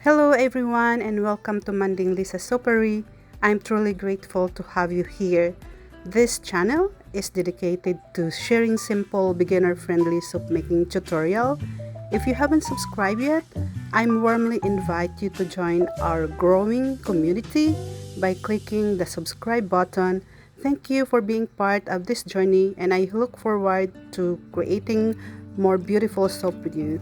Hello everyone and welcome to Manding Lisa's Puree. I'm truly grateful to have you here. This channel is dedicated to sharing simple beginner-friendly soap making tutorial. If you haven't subscribed yet, I warmly invite you to join our growing community by clicking the subscribe button. Thank you for being part of this journey and I look forward to creating more beautiful soap with you.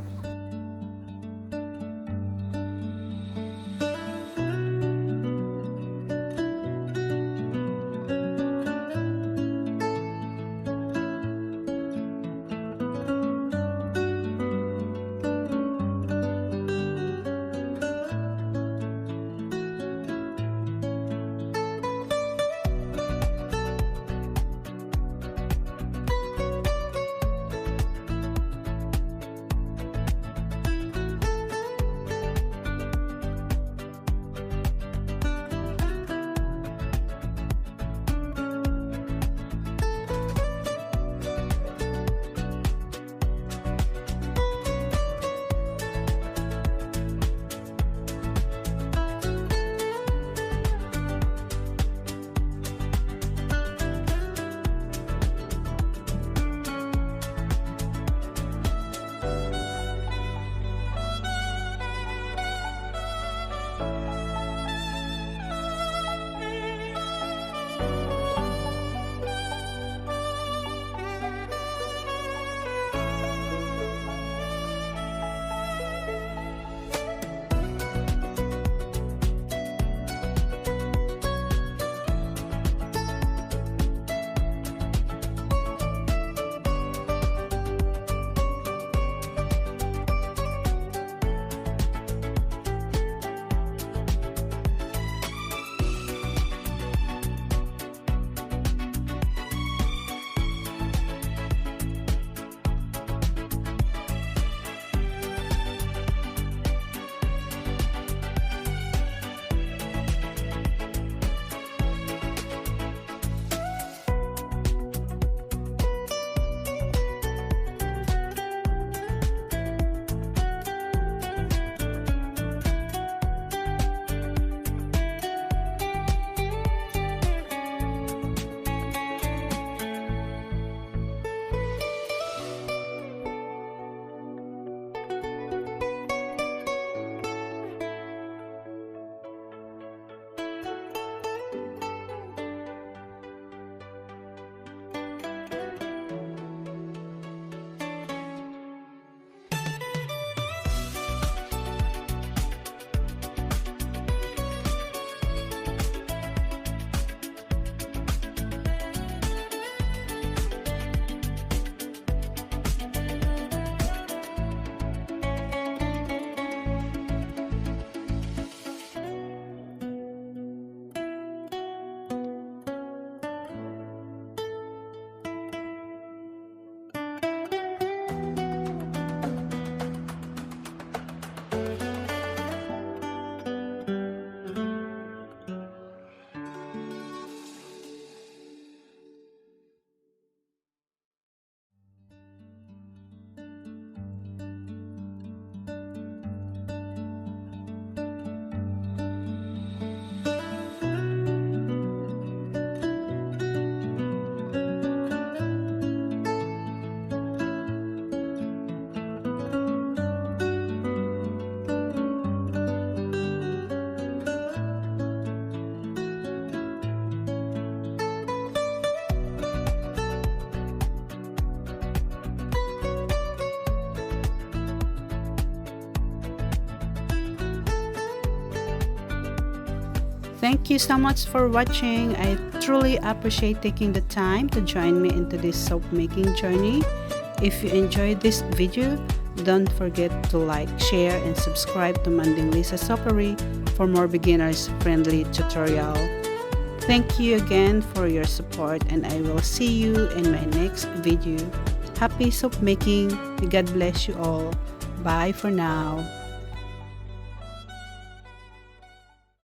Thank you so much for watching. I truly appreciate taking the time to join me into this soap making journey. If you enjoyed this video, don't forget to like, share, and subscribe to Manding Lisa's Puree for more beginners friendly tutorial. Thank you again for your support and I will see you in my next video. Happy soap making. God bless you all. Bye for now.